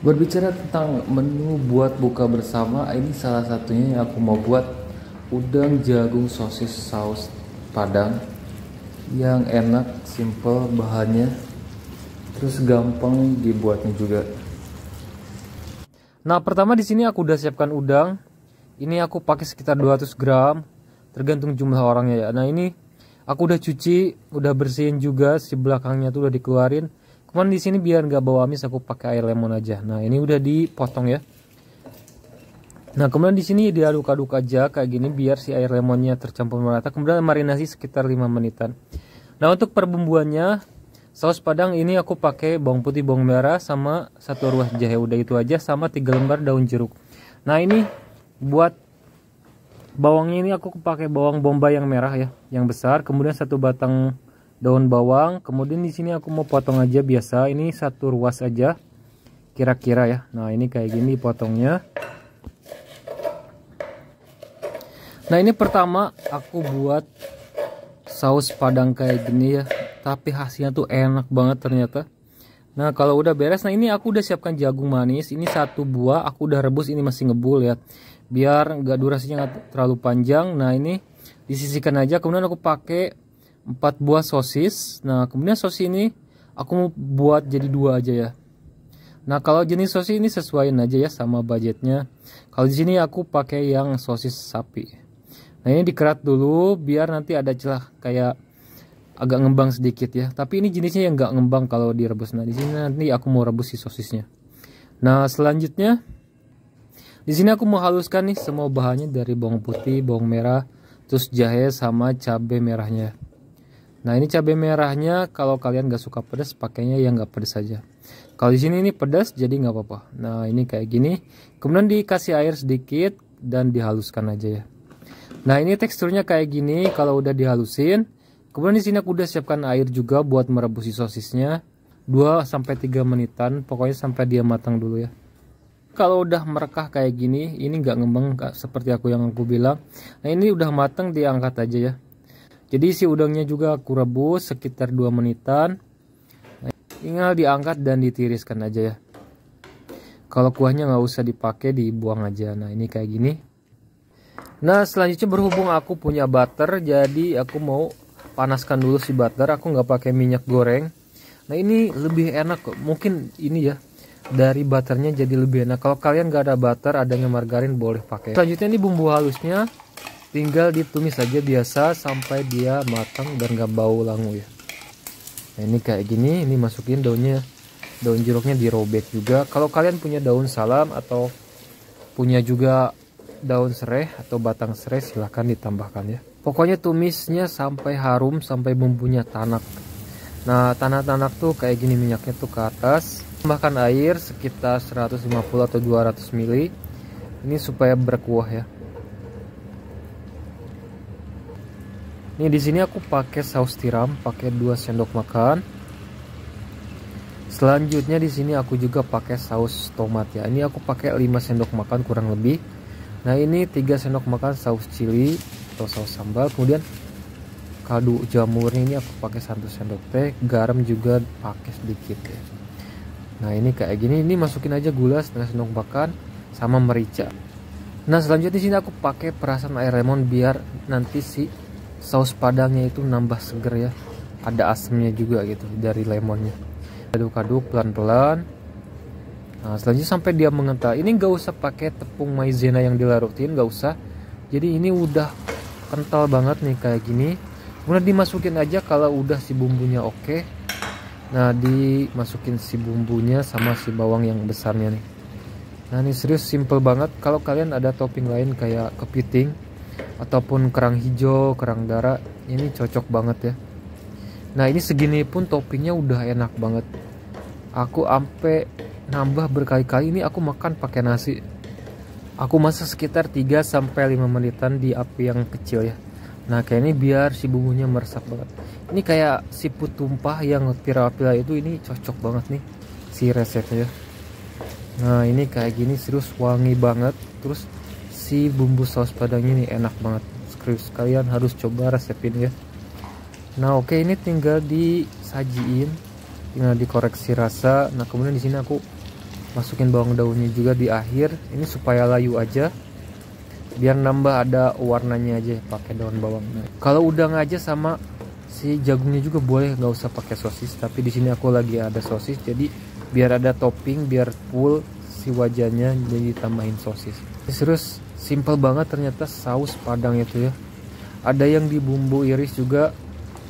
Berbicara tentang menu buat buka bersama, ini salah satunya yang aku mau buat udang jagung sosis saus Padang yang enak, simple bahannya, terus gampang dibuatnya juga. Nah, pertama di sini aku udah siapkan udang. Ini aku pakai sekitar 200 gram, tergantung jumlah orangnya ya. Nah, ini aku udah cuci, udah bersihin juga, si belakangnya tuh udah dikeluarin. Cuman di sini biar nggak bau amis aku pakai air lemon aja. Nah, ini udah dipotong ya. Nah, kemudian di sini diaduk-aduk aja kayak gini biar si air lemonnya tercampur merata. Kemudian marinasi sekitar 5 menitan. Nah, untuk perbumbuannya saus Padang ini aku pakai bawang putih, bawang merah sama 1 ruas jahe, udah itu aja, sama 3 lembar daun jeruk. Nah, ini buat bawangnya ini aku pakai bawang bombay yang merah ya, yang besar, kemudian 1 batang daun bawang. Kemudian di sini aku mau potong aja biasa, ini 1 ruas aja kira-kira ya. Nah, ini kayak gini potongnya. Nah, ini pertama aku buat saus Padang kayak gini ya, tapi hasilnya tuh enak banget ternyata. Nah, kalau udah beres, nah ini aku udah siapkan jagung manis, ini 1 buah aku udah rebus, ini masih ngebul ya, biar nggak durasinya nggak terlalu panjang. Nah, ini disisihkan aja. Kemudian aku pakai 4 buah sosis. Nah, kemudian sosis ini aku mau buat jadi 2 aja ya. Nah, kalau jenis sosis ini sesuaiin aja ya sama budgetnya. Kalau di sini aku pakai yang sosis sapi. Nah, ini dikerat dulu biar nanti ada celah kayak agak ngembang sedikit ya. Tapi ini jenisnya yang nggak ngembang kalau direbus. Nah, di sini nanti aku mau rebus si sosisnya. Nah, selanjutnya di sini aku mau haluskan nih semua bahannya dari bawang putih, bawang merah, terus jahe sama cabai merahnya. Nah, ini cabai merahnya kalau kalian gak suka pedas pakainya yang gak pedas saja. Kalau di sini ini pedas jadi nggak apa-apa. Nah, ini kayak gini. Kemudian dikasih air sedikit dan dihaluskan aja ya. Nah, ini teksturnya kayak gini kalau udah dihalusin. Kemudian di sini aku udah siapkan air juga buat merebus sosisnya 2 sampai 3 menitan, pokoknya sampai dia matang dulu ya. Kalau udah merekah kayak gini, ini nggak ngembang seperti yang aku bilang. Nah, ini udah matang, diangkat aja ya. Jadi si udangnya juga aku rebus sekitar 2 menitan. Nah, tinggal diangkat dan ditiriskan aja ya. Kalau kuahnya nggak usah dipakai, dibuang aja. Nah, ini kayak gini. Nah, selanjutnya berhubung aku punya butter, jadi aku mau panaskan dulu si butter. Aku nggak pakai minyak goreng. Nah, ini lebih enak kok. Mungkin ini ya, dari butternya jadi lebih enak. Kalau kalian nggak ada butter, adanya margarin, boleh pakai. Selanjutnya ini bumbu halusnya tinggal ditumis aja biasa sampai dia matang dan gak bau langu ya. Nah, ini kayak gini. Ini masukin daunnya, daun jeruknya dirobek juga. Kalau kalian punya daun salam atau punya juga daun serai atau batang serai, silahkan ditambahkan ya. Pokoknya tumisnya sampai harum, sampai bumbunya tanak. Nah, tanak-tanak tuh kayak gini, minyaknya tuh ke atas. Tambahkan air sekitar 150 atau 200 ml. Ini supaya berkuah ya. Ini di sini aku pakai saus tiram, pakai 2 sendok makan. Selanjutnya di sini aku juga pakai saus tomat ya. Ini aku pakai 5 sendok makan kurang lebih. Nah, ini 3 sendok makan saus cili atau saus sambal. Kemudian kaldu jamurnya ini aku pakai 1 sendok teh. Garam juga pakai sedikit ya. Nah, ini kayak gini. Ini masukin aja gula setengah sendok makan sama merica. Nah, selanjutnya di sini aku pakai perasan air lemon biar nanti si saus Padangnya itu nambah seger ya. Ada asamnya juga gitu dari lemonnya. Aduk-aduk pelan-pelan. Nah, selanjutnya sampai dia mengental. Ini nggak usah pakai tepung maizena yang dilarutin, nggak usah. Jadi ini udah kental banget nih kayak gini. Kemudian dimasukin aja kalau udah si bumbunya oke. Nah, dimasukin si bumbunya sama si bawang yang besarnya nih. Nah, ini serius simple banget. Kalau kalian ada topping lain kayak kepiting ataupun kerang hijau, kerang darah, ini cocok banget ya. Nah, ini segini pun toppingnya udah enak banget. Aku ampe nambah berkali-kali. Ini aku makan pakai nasi. Aku masak sekitar 3 sampai 5 menitan di api yang kecil ya. Nah, kayak ini biar si bumbunya meresap banget. Ini kayak siput tumpah yang pira-pira itu, ini cocok banget nih si resepnya. Nah, ini kayak gini serius wangi banget. Terus si bumbu saus Padangnya ini enak banget. Serius kalian harus coba resep ini ya. Nah, oke, ini tinggal disajiin, tinggal dikoreksi rasa. Nah, kemudian di sini aku Masukin bawang daunnya juga di akhir, ini supaya layu aja, biar nambah ada warnanya aja pakai daun bawang. Nah, kalau udang aja sama si jagungnya juga boleh, nggak usah pakai sosis, tapi di sini aku lagi ada sosis, jadi biar ada topping, biar full si wajannya, jadi tambahin sosis. Terus simple banget ternyata saus Padang itu ya. Ada yang di bumbu iris juga,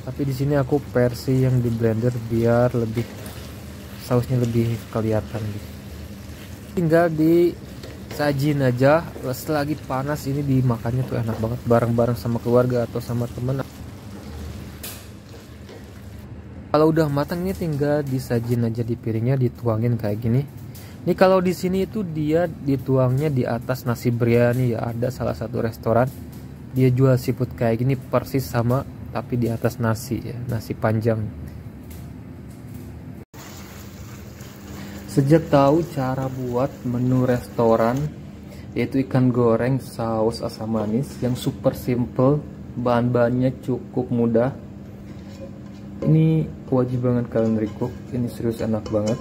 tapi di sini aku versi yang di blender biar lebih sausnya lebih kelihatan gitu. Tinggal disajin aja, selagi panas ini dimakannya tuh enak banget bareng-bareng sama keluarga atau sama temen. Kalau udah matang ini tinggal disajin aja di piringnya, dituangin kayak gini. Ini kalau di sini itu dia dituangnya di atas nasi biryani ya, ada salah satu restoran dia jual seafood kayak gini persis sama, tapi di atas nasi ya, nasi panjang. Sejak tahu cara buat menu restoran, yaitu ikan goreng saus asam manis yang super simple, bahan-bahannya cukup mudah, ini wajib banget kalian recook, ini serius enak banget.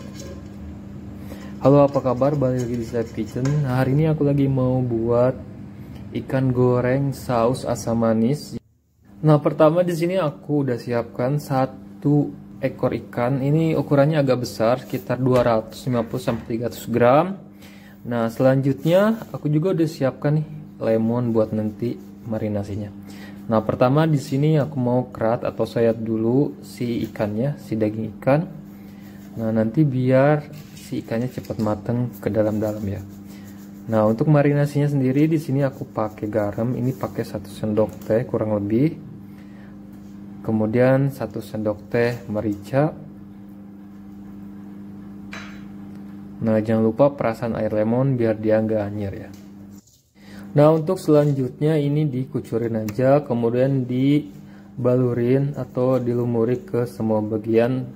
Halo, apa kabar? Balik lagi di Slide Kitchen. Nah, hari ini aku lagi mau buat ikan goreng saus asam manis. Nah, pertama di sini aku udah siapkan 1 ekor ikan. Ini ukurannya agak besar, sekitar 250-300 gram. Nah, selanjutnya aku juga udah siapkan nih lemon buat nanti marinasinya. Nah, pertama di sini aku mau kerat atau sayat dulu si ikannya, si daging ikan. Nah, nanti biar si ikannya cepat matang ke dalam-dalam ya. Nah, untuk marinasinya sendiri di sini aku pakai garam, ini pakai 1 sendok teh kurang lebih. Kemudian 1 sendok teh merica. Nah, jangan lupa perasan air lemon biar dia nggak anyir ya. Nah, untuk selanjutnya ini dikucurin aja, kemudian dibalurin atau dilumuri ke semua bagian,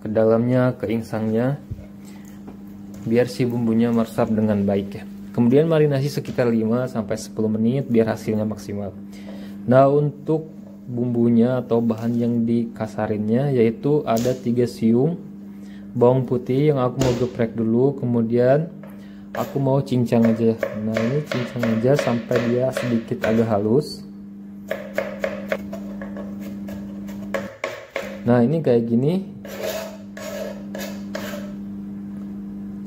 ke dalamnya, ke insangnya, biar si bumbunya meresap dengan baik ya. Kemudian marinasi sekitar 5-10 menit biar hasilnya maksimal. Nah, untuk bumbunya atau bahan yang dikasarinnya yaitu ada 3 siung bawang putih yang aku mau geprek dulu, kemudian aku mau cincang aja. Nah, ini cincang aja sampai dia sedikit agak halus. Nah, ini kayak gini.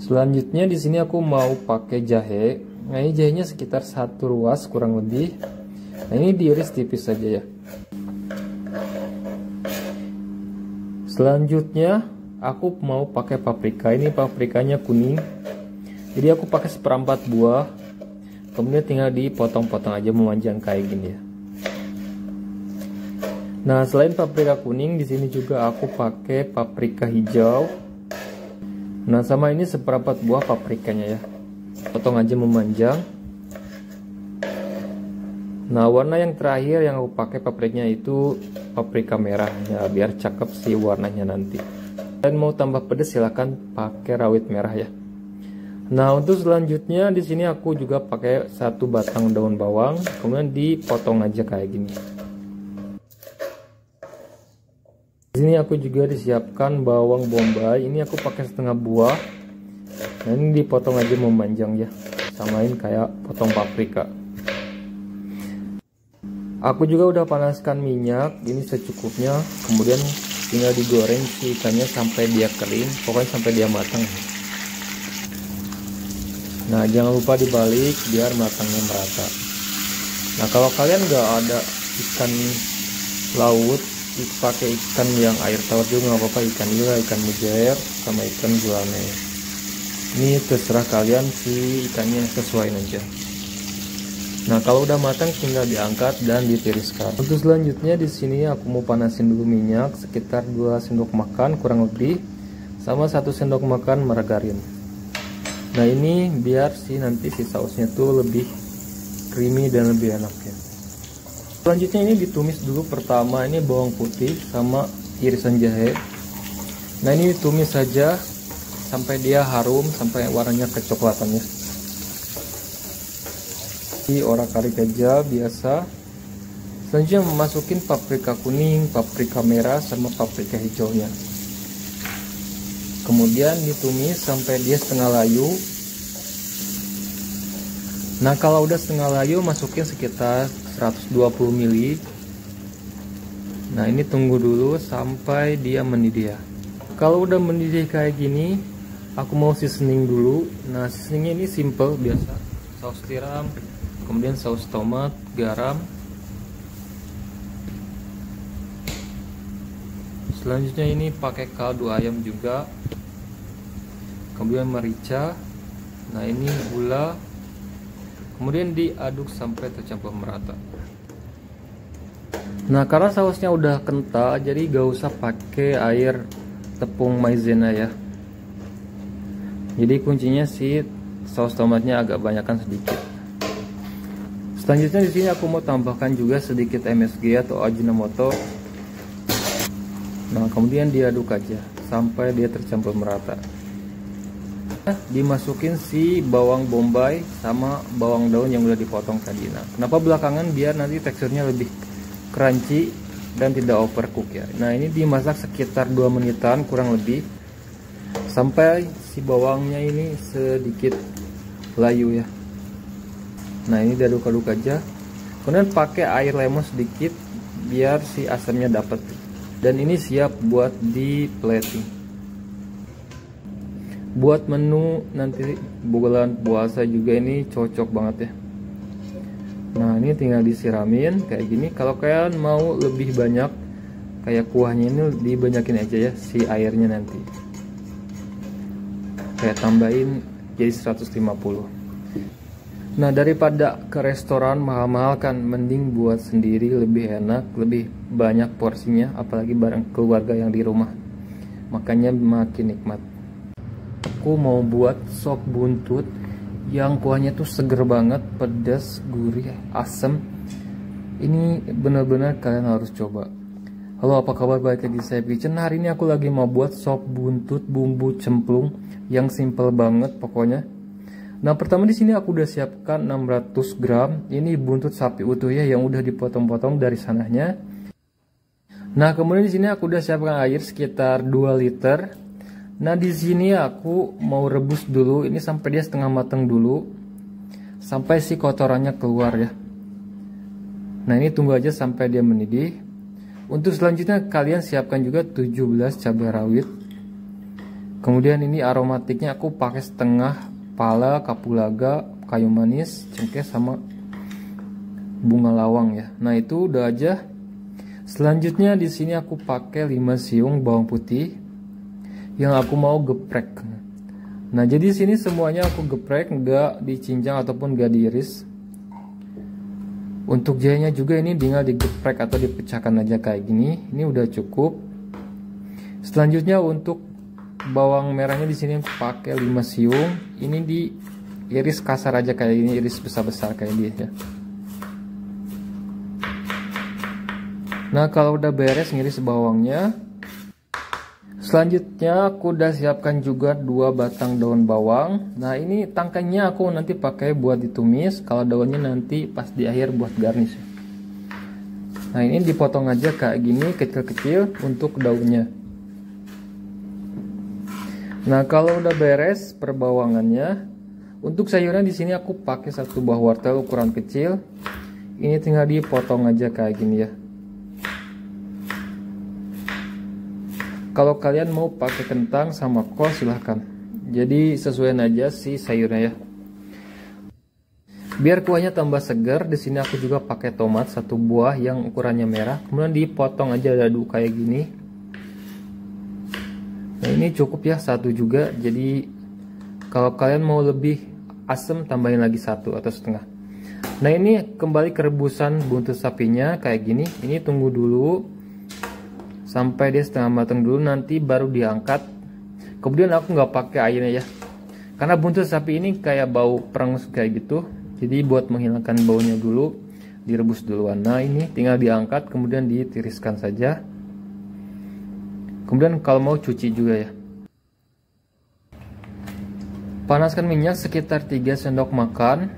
Selanjutnya di sini aku mau pakai jahe. Nah, ini jahenya sekitar 1 ruas kurang lebih. Nah, ini diiris tipis saja ya. Selanjutnya aku mau pakai paprika. Ini paprikanya kuning. Jadi aku pakai 1/4 buah. Kemudian tinggal dipotong-potong aja memanjang kayak gini ya. Nah, selain paprika kuning, di sini juga aku pakai paprika hijau. Nah, sama ini 1/4 buah paprikanya ya. Potong aja memanjang. Nah, warna yang terakhir yang aku pakai paprikanya itu paprika merah ya, biar cakep sih warnanya nanti. Dan mau tambah pedas silahkan pakai rawit merah ya. Nah, untuk selanjutnya di sini aku juga pakai 1 batang daun bawang, kemudian dipotong aja kayak gini. Di sini aku juga disiapkan bawang bombay, ini aku pakai 1/2 buah. Nah, ini dipotong aja memanjang ya, samain kayak potong paprika. Aku juga udah panaskan minyak, ini secukupnya, kemudian tinggal digoreng si ikannya sampai dia kering, pokoknya sampai dia matang. Nah, jangan lupa dibalik biar matangnya merata. Nah, kalau kalian nggak ada ikan laut, pakai ikan yang air tawar juga nggak apa-apa, ikan juga, ikan mujair sama ikan gulana. Ini terserah kalian sih, ikannya sesuai aja. Nah, kalau udah matang tinggal diangkat dan ditiriskan. Untuk selanjutnya di sini aku mau panasin dulu minyak sekitar 2 sendok makan kurang lebih, sama 1 sendok makan margarin. Nah, ini biar sih nanti si sausnya tuh lebih creamy dan lebih enak ya. Selanjutnya ini ditumis dulu. Pertama ini bawang putih sama irisan jahe. Nah, ini ditumis saja sampai dia harum, sampai warnanya kecoklatan ya. Di orak-arik aja biasa. Selanjutnya masukin paprika kuning, paprika merah sama paprika hijaunya. Kemudian ditumis sampai dia setengah layu. Nah kalau udah setengah layu, masukin sekitar 120 ml. Nah ini tunggu dulu sampai dia mendidih ya. Kalau udah mendidih kayak gini, aku mau seasoning dulu. Nah seasoningnya ini simple biasa, saus tiram, kemudian saus tomat, garam. Selanjutnya ini pakai kaldu ayam juga, kemudian merica. Nah ini gula, kemudian diaduk sampai tercampur merata. Nah karena sausnya udah kental, jadi gak usah pakai air tepung maizena ya. Jadi kuncinya sih saus tomatnya agak banyakkan sedikit. Selanjutnya di sini aku mau tambahkan juga sedikit MSG atau Ajinomoto. Nah kemudian diaduk aja sampai dia tercampur merata. Dimasukin si bawang bombay sama bawang daun yang udah dipotong tadi. Nah kenapa belakangan? Biar nanti teksturnya lebih crunchy dan tidak overcook ya. Nah ini dimasak sekitar 2 menitan kurang lebih, sampai si bawangnya ini sedikit layu ya. Nah ini diaduk-aduk aja, kemudian pakai air lemon sedikit biar si asamnya dapet. Dan ini siap buat di plating. Buat menu nanti bulan puasa juga ini cocok banget ya. Nah ini tinggal disiramin kayak gini. Kalau kalian mau lebih banyak kayak kuahnya ini, dibanyakin aja ya si airnya nanti. Kayak tambahin jadi 150. Nah daripada ke restoran mahal-mahal kan, mending buat sendiri lebih enak, lebih banyak porsinya, apalagi bareng keluarga yang di rumah. Makanya makin nikmat. Aku mau buat sop buntut yang kuahnya tuh seger banget, pedas, gurih, asam. Ini benar-benar kalian harus coba. Halo, apa kabar? Balik lagi di Saif Kitchen. Hari ini aku lagi mau buat sop buntut bumbu cemplung yang simple banget pokoknya. Nah pertama di sini aku udah siapkan 600 gram. Ini buntut sapi utuh ya, yang udah dipotong-potong dari sananya. Nah kemudian di sini aku udah siapkan air sekitar 2 liter. Nah di sini aku mau rebus dulu ini sampai dia setengah matang dulu, sampai si kotorannya keluar ya. Nah ini tunggu aja sampai dia mendidih. Untuk selanjutnya kalian siapkan juga 17 cabai rawit. Kemudian ini aromatiknya aku pakai setengah pala kapulaga, kayu manis, cengkeh sama bunga lawang ya. Nah itu udah aja. Selanjutnya di sini aku pakai 5 siung bawang putih yang aku mau geprek. Nah jadi sini semuanya aku geprek, nggak dicincang ataupun nggak diiris. Untuk jahenya juga ini tinggal digeprek atau dipecahkan aja kayak gini. Ini udah cukup. Selanjutnya untuk bawang merahnya di sini aku pakai 5 siung. Ini diiris kasar aja kayak ini, iris besar-besar kayak dia ya. Nah kalau udah beres ngiris bawangnya, selanjutnya aku udah siapkan juga 2 batang daun bawang. Nah ini tangkainya aku nanti pakai buat ditumis, kalau daunnya nanti pas di akhir buat garnish. Nah ini dipotong aja kayak gini kecil-kecil untuk daunnya. Nah kalau udah beres perbawangannya, untuk sayuran di sini aku pakai 1 buah wortel ukuran kecil. Ini tinggal dipotong aja kayak gini ya. Kalau kalian mau pakai kentang sama kol silahkan. Jadi sesuaiin aja si sayurnya ya. Biar kuahnya tambah segar, di sini aku juga pakai tomat 1 buah yang ukurannya merah. Kemudian dipotong aja dadu kayak gini. Nah ini cukup ya 1 juga. Jadi kalau kalian mau lebih asam tambahin lagi 1 atau setengah. Nah ini kembali ke rebusan buntut sapinya kayak gini. Ini tunggu dulu sampai dia setengah matang dulu, nanti baru diangkat. Kemudian aku nggak pakai airnya ya, karena buntut sapi ini kayak bau perengus kayak gitu. Jadi buat menghilangkan baunya dulu direbus duluan. Nah ini tinggal diangkat kemudian ditiriskan saja. Kemudian kalau mau cuci juga ya. Panaskan minyak sekitar 3 sendok makan.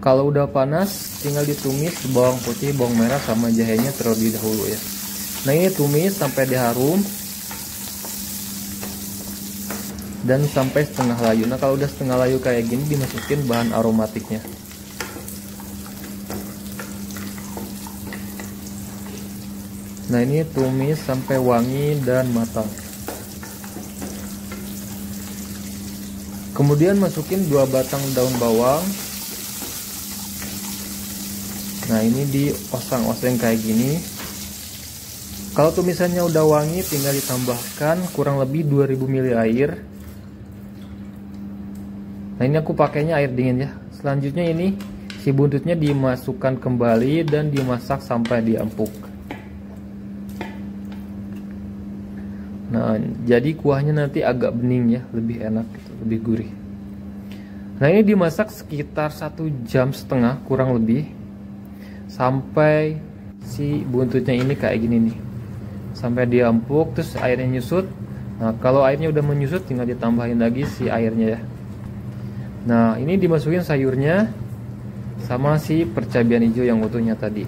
Kalau udah panas tinggal ditumis bawang putih, bawang merah sama jahenya terlebih dahulu ya. Nah ini tumis sampai dia harum. dan sampai setengah layu. Nah kalau udah setengah layu kayak gini, dimasukin bahan aromatiknya. Nah ini tumis sampai wangi dan matang. Kemudian masukin 2 batang daun bawang. Nah ini diosang-oseng kayak gini. Kalau tumisannya udah wangi, tinggal ditambahkan kurang lebih 2000 ml air. Nah ini aku pakainya air dingin ya. Selanjutnya ini si buntutnya dimasukkan kembali dan dimasak sampai dia empuk. Nah jadi kuahnya nanti agak bening ya, lebih enak gitu, lebih gurih. Nah ini dimasak sekitar 1,5 jam kurang lebih, sampai si buntutnya ini kayak gini nih, sampai dia empuk, terus airnya nyusut. Nah kalau airnya udah menyusut, tinggal ditambahin lagi si airnya ya. Nah ini dimasukin sayurnya sama si percabian hijau yang utuhnya tadi.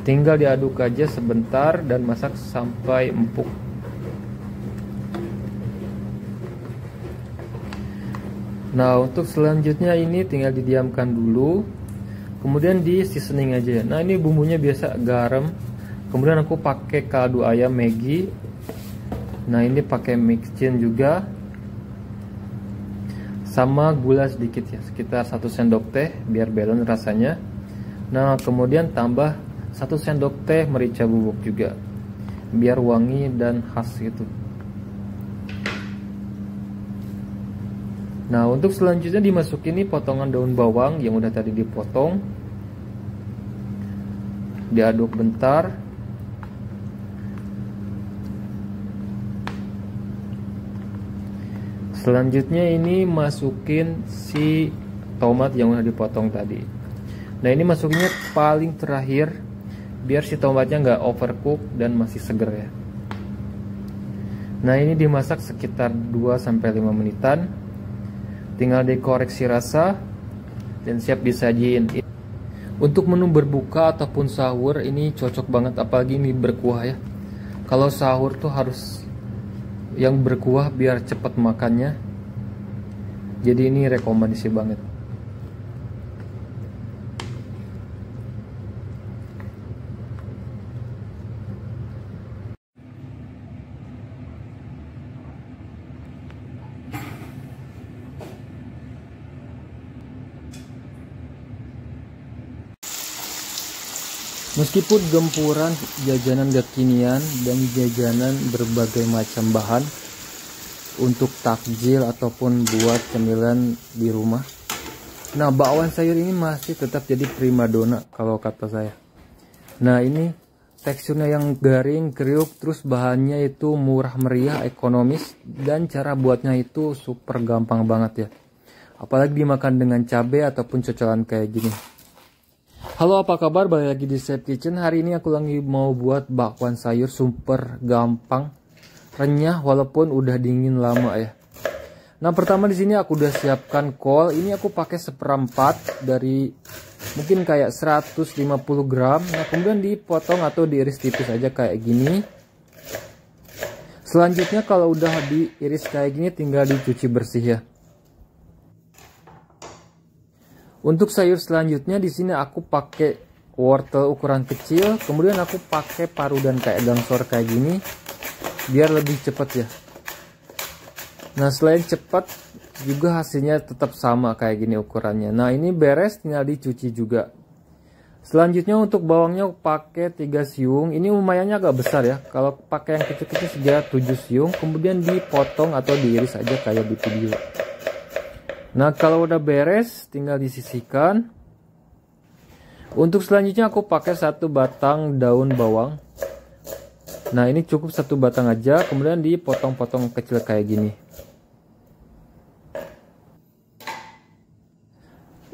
Tinggal diaduk aja sebentar dan masak sampai empuk. Nah untuk selanjutnya ini tinggal didiamkan dulu, kemudian di seasoning aja. Nah ini bumbunya biasa garam, kemudian aku pakai kaldu ayam Maggi. Nah ini pakai mixin juga, sama gula sedikit ya, sekitar 1 sendok teh biar balance rasanya. Nah kemudian tambah 1 sendok teh merica bubuk juga, biar wangi dan khas gitu. Nah untuk selanjutnya dimasukin nih potongan daun bawang yang udah tadi dipotong. Diaduk bentar. Selanjutnya ini masukin si tomat yang udah dipotong tadi. Nah ini masukinnya paling terakhir, biar si tomatnya nggak overcook dan masih seger ya. Nah ini dimasak sekitar 2-5 menitan. Tinggal dikoreksi rasa dan siap disajiin. Untuk menu berbuka ataupun sahur ini cocok banget, apalagi ini berkuah ya. Kalau sahur tuh harus yang berkuah biar cepat makannya. Jadi ini rekomendasi banget. Meskipun gempuran jajanan kekinian dan jajanan berbagai macam bahan untuk takjil ataupun buat cemilan di rumah, nah bakwan sayur ini masih tetap jadi primadona kalau kata saya. Nah ini teksturnya yang garing, kriuk, terus bahannya itu murah meriah, ekonomis, dan cara buatnya itu super gampang banget ya. Apalagi dimakan dengan cabai ataupun cocolan kayak gini. Halo, apa kabar? Balik lagi di Chef Kitchen. Hari ini aku lagi mau buat bakwan sayur super gampang, renyah walaupun udah dingin lama ya. Nah, pertama di sini aku udah siapkan kol. Ini aku pakai 1/4 dari mungkin kayak 150 gram. Nah, kemudian dipotong atau diiris tipis aja kayak gini. Selanjutnya kalau udah diiris kayak gini tinggal dicuci bersih ya. Untuk sayur selanjutnya di sini aku pakai wortel ukuran kecil, kemudian aku pakai parudan kayak gangsor kayak gini biar lebih cepat ya. Nah, selain cepat juga hasilnya tetap sama kayak gini ukurannya. Nah, ini beres, tinggal dicuci juga. Selanjutnya untuk bawangnya aku pakai 3 siung. Ini lumayannya agak besar ya. Kalau pakai yang kecil-kecil sekitar 7 siung, kemudian dipotong atau diiris aja kayak di video. Nah kalau udah beres tinggal disisihkan. Untuk selanjutnya aku pakai 1 batang daun bawang. Nah ini cukup 1 batang aja, kemudian dipotong-potong kecil kayak gini.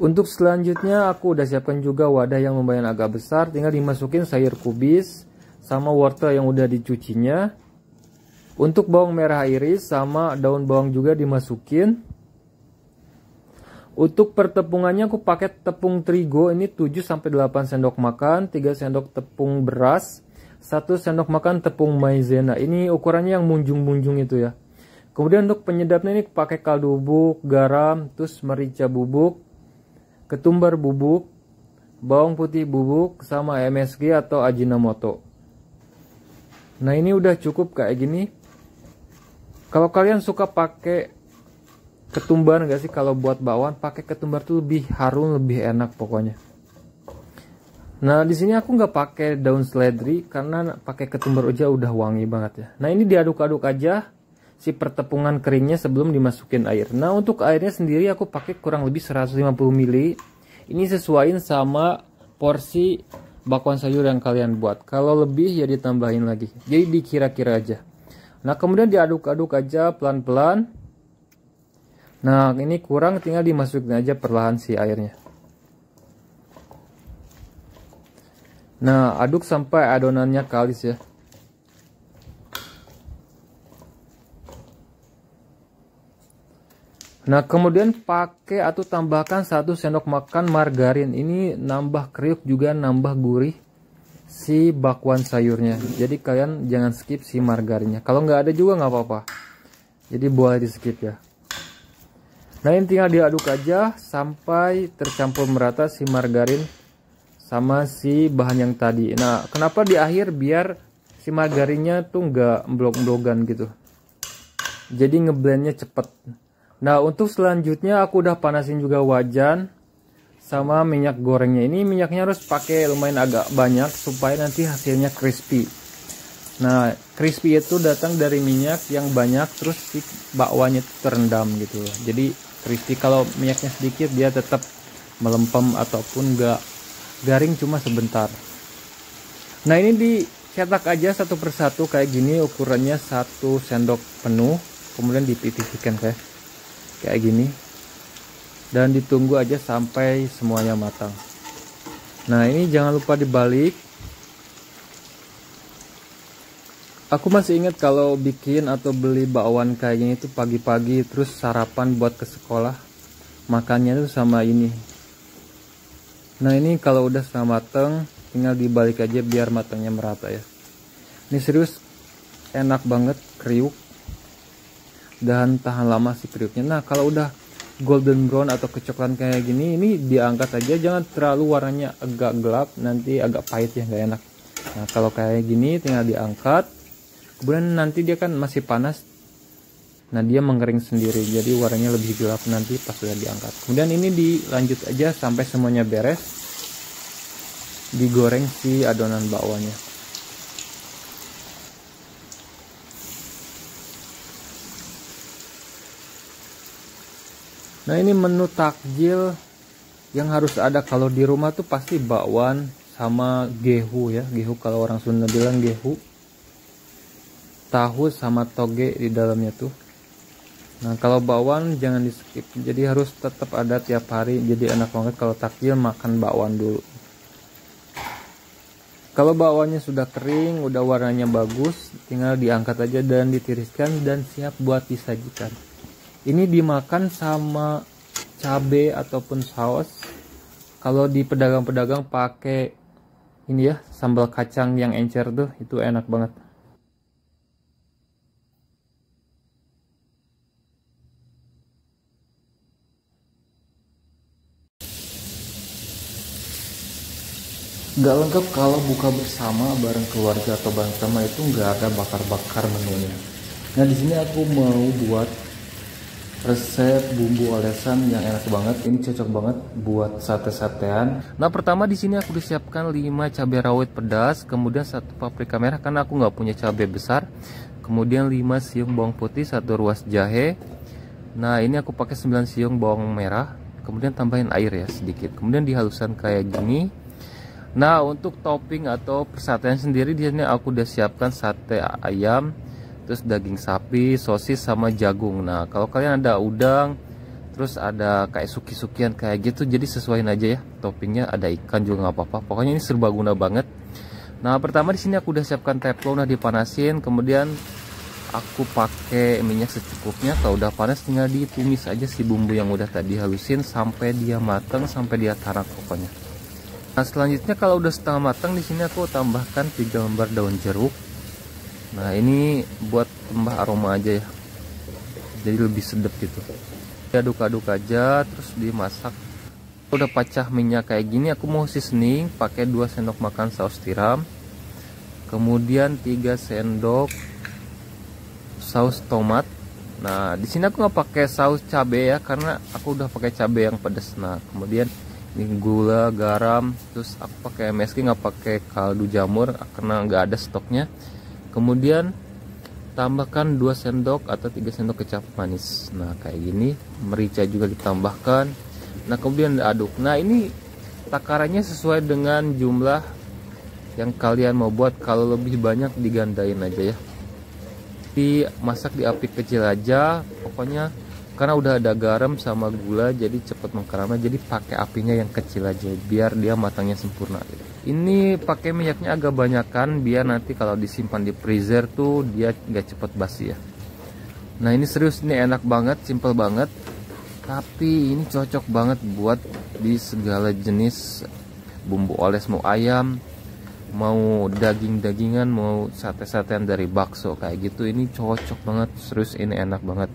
Untuk selanjutnya aku udah siapkan juga wadah yang lumayan agak besar. Tinggal dimasukin sayur kubis sama wortel yang udah dicucinya. Untuk bawang merah iris sama daun bawang juga dimasukin. Untuk pertepungannya aku pakai tepung terigu ini 7-8 sendok makan, 3 sendok tepung beras, 1 sendok makan tepung maizena. Ini ukurannya yang munjung-munjung itu ya. Kemudian untuk penyedapnya ini pakai kaldu bubuk, garam, terus merica bubuk, ketumbar bubuk, bawang putih bubuk, sama MSG atau Ajinomoto. Nah ini udah cukup kayak gini. Kalau kalian suka pakai ketumbar nggak sih, kalau buat bakwan pakai ketumbar tuh lebih harum, lebih enak pokoknya. Nah di sini aku nggak pakai daun seledri karena pakai ketumbar aja udah wangi banget ya. Nah ini diaduk-aduk aja si pertepungan keringnya sebelum dimasukin air. Nah untuk airnya sendiri aku pakai kurang lebih 150 ml. Ini sesuaiin sama porsi bakwan sayur yang kalian buat. Kalau lebih ya ditambahin lagi. Jadi dikira-kira aja. Nah kemudian diaduk-aduk aja pelan-pelan. Nah ini kurang, tinggal dimasukin aja perlahan si airnya. Nah aduk sampai adonannya kalis ya. Nah kemudian pakai atau tambahkan 1 sendok makan margarin. Ini nambah kriuk juga nambah gurih si bakwan sayurnya. Jadi kalian jangan skip si margarinnya. Kalau nggak ada juga nggak apa-apa. Jadi boleh di skip ya. Nah ini tinggal diaduk aja sampai tercampur merata si margarin sama si bahan yang tadi. Nah kenapa di akhir, biar si margarinnya tuh nggak blok-blokan gitu. Jadi ngeblendnya cepet. Nah untuk selanjutnya aku udah panasin juga wajan sama minyak gorengnya. Ini minyaknya harus pakai lumayan agak banyak supaya nanti hasilnya crispy. Nah crispy itu datang dari minyak yang banyak, terus si bakwannya itu terendam gitu. Jadi crispy. Kalau minyaknya sedikit dia tetap melempem ataupun enggak garing cuma sebentar. Nah ini dicetak aja satu persatu kayak gini, ukurannya 1 sendok penuh. Kemudian dipipihkan kayak gini. Dan ditunggu aja sampai semuanya matang. Nah ini jangan lupa dibalik. Aku masih ingat kalau bikin atau beli bakwan kayak gini tuh pagi-pagi, terus sarapan buat ke sekolah, makannya tuh sama ini. Nah ini kalau udah setengah mateng, tinggal dibalik aja biar matangnya merata ya. Ini serius enak banget, kriuk dan tahan lama si kriuknya. Nah kalau udah golden brown atau kecoklatan kayak gini, ini diangkat aja, jangan terlalu warnanya agak gelap, nanti agak pahit ya, nggak enak. Nah kalau kayak gini tinggal diangkat, kemudian nanti dia kan masih panas, nah dia mengering sendiri, jadi warnanya lebih gelap nanti pas sudah diangkat. Kemudian ini dilanjut aja sampai semuanya beres, digoreng si adonan bakwannya. Nah ini menu takjil yang harus ada kalau di rumah tuh pasti bakwan sama gehu ya. Gehu kalau orang Sunda bilang gehu. Tahu sama toge di dalamnya tuh. Nah kalau bakwan jangan di skip, jadi harus tetap ada tiap hari. Jadi enak banget kalau takjil makan bakwan dulu. Kalau bakwannya sudah kering, udah warnanya bagus, tinggal diangkat aja dan ditiriskan dan siap buat disajikan. Ini dimakan sama cabai ataupun saus. Kalau di pedagang-pedagang pakai ini ya, sambal kacang yang encer tuh, itu enak banget. Nggak lengkap kalau buka bersama bareng keluarga atau bareng teman itu nggak ada bakar-bakar menunya. Nah di sini aku mau buat resep bumbu olesan yang enak banget. Ini cocok banget buat sate-satean. Nah pertama di sini aku disiapkan 5 cabai rawit pedas, kemudian 1 paprika merah karena aku nggak punya cabai besar, kemudian 5 siung bawang putih, 1 ruas jahe. Nah ini aku pakai 9 siung bawang merah, kemudian tambahin air ya sedikit, kemudian dihaluskan kayak gini. Nah untuk topping atau persatean sendiri di sini aku udah siapkan sate ayam, terus daging sapi, sosis sama jagung. Nah kalau kalian ada udang, terus ada kayak suki-sukian kayak gitu, jadi sesuaiin aja ya toppingnya. Ada ikan juga nggak apa-apa. Pokoknya ini serbaguna banget. Nah pertama di sini aku udah siapkan teflon, udah dipanasin, kemudian aku pakai minyak secukupnya. Kalau udah panas tinggal ditumis aja si bumbu yang udah tadi halusin sampai dia matang, sampai dia tarak pokoknya. Nah selanjutnya kalau udah setengah matang di sini aku tambahkan 3 lembar daun jeruk. Nah ini buat tambah aroma aja ya. jadi lebih sedap gitu. Aduk-aduk aja terus dimasak. Udah pecah minyak kayak gini, aku mau seasoning pakai 2 sendok makan saus tiram, kemudian 3 sendok saus tomat. Nah di sini aku nggak pakai saus cabai ya, karena aku udah pakai cabai yang pedas. Nah kemudian ini gula, garam, terus aku pakai MSG, nggak pakai kaldu jamur karena nggak ada stoknya. Kemudian tambahkan 2 sendok atau 3 sendok kecap manis. Nah kayak gini, merica juga ditambahkan. Nah kemudian diaduk. Nah ini takarannya sesuai dengan jumlah yang kalian mau buat. Kalau lebih banyak digandain aja ya. Dimasak di api kecil aja pokoknya, karena udah ada garam sama gula jadi cepet mengkeramnya. Jadi pakai apinya yang kecil aja biar dia matangnya sempurna gitu. Ini pakai minyaknya agak banyakan biar nanti kalau disimpan di freezer tuh dia nggak cepet basi ya. Nah ini serius, ini enak banget, simple banget, tapi ini cocok banget buat di segala jenis bumbu oles, mau ayam, mau daging-dagingan, mau sate-satean dari bakso kayak gitu. Ini cocok banget, serius ini enak banget.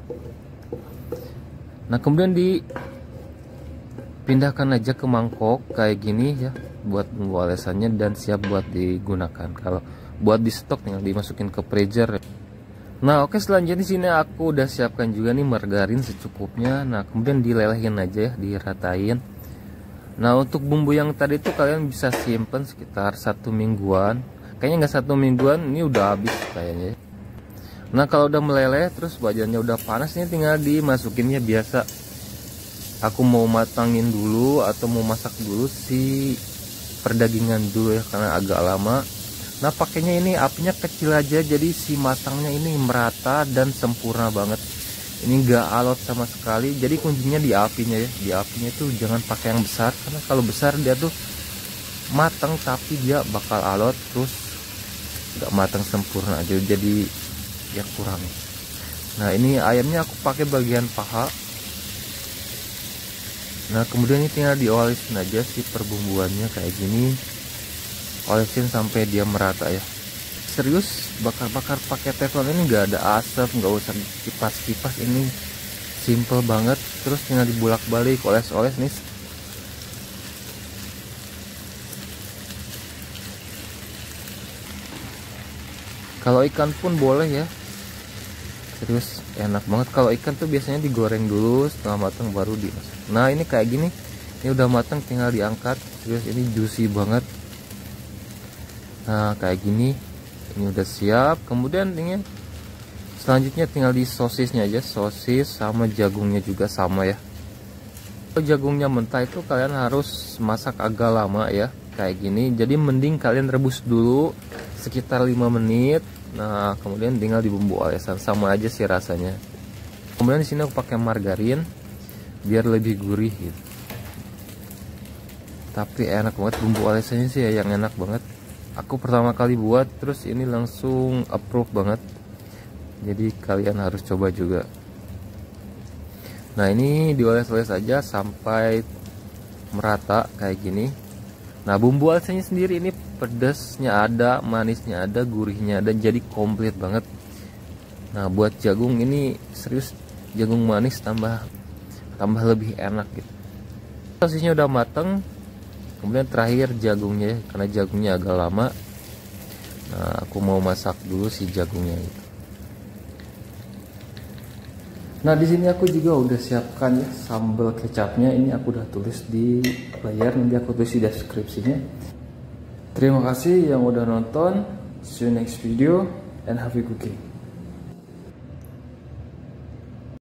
Nah kemudian dipindahkan aja ke mangkok kayak gini ya, buat bumbu olesannya dan siap buat digunakan. Kalau buat di stok tinggal dimasukin ke freezer. Nah oke, selanjutnya di sini aku udah siapkan juga nih margarin secukupnya. Nah kemudian dilelehin aja ya, diratain. Nah untuk bumbu yang tadi itu kalian bisa simpen sekitar 1 mingguan. Kayaknya nggak 1 mingguan, ini udah habis kayaknya. Nah kalau udah meleleh terus wajannya udah panas, ini tinggal dimasukinnya biasa. Aku mau matangin dulu atau mau masak dulu si perdagingan dulu ya, karena agak lama. Nah pakainya ini apinya kecil aja, jadi si matangnya ini merata dan sempurna banget. Ini enggak alot sama sekali. Jadi kuncinya di apinya ya, di apinya itu jangan pakai yang besar, karena kalau besar dia tuh matang tapi dia bakal alot, terus nggak matang sempurna aja, jadi ya kurang. Nah ini ayamnya aku pakai bagian paha. Nah kemudian ini tinggal diolesin aja si perbumbuannya kayak gini, olesin sampai dia merata ya. Serius, bakar-bakar pakai teflon ini nggak ada asap, nggak usah kipas-kipas, ini simple banget. Terus tinggal dibulak-balik, oles-oles nih. Kalau ikan pun boleh ya, serius enak banget. Kalau ikan tuh biasanya digoreng dulu, setengah matang baru dimasak. Nah ini kayak gini, ini udah matang tinggal diangkat. Serius ini juicy banget. Nah kayak gini, ini udah siap. Kemudian ini selanjutnya tinggal di sosisnya aja, sosis sama jagungnya juga sama ya. Kalau jagungnya mentah itu kalian harus masak agak lama ya, kayak gini. Jadi mending kalian rebus dulu sekitar 5 menit. Nah kemudian tinggal dibumbu olesan, sama aja sih rasanya. Kemudian di sini aku pakai margarin biar lebih gurih gitu. Tapi enak banget bumbu olesannya sih ya, yang enak banget. Aku pertama kali buat, terus ini langsung approve banget. Jadi kalian harus coba juga. Nah ini dioles-oles aja sampai merata kayak gini. Nah bumbu olesannya sendiri ini pedasnya ada, manisnya ada, gurihnya ada, jadi komplit banget. Nah buat jagung ini serius, jagung manis tambah lebih enak gitu. Sosisnya udah mateng. Kemudian terakhir jagungnya, karena jagungnya agak lama. Nah aku mau masak dulu si jagungnya gitu. Nah di sini aku juga udah siapkan ya sambal kecapnya. Ini aku udah tulis di layar, nanti aku tulis di deskripsinya. Terima kasih yang udah nonton. See you next video and happy cooking.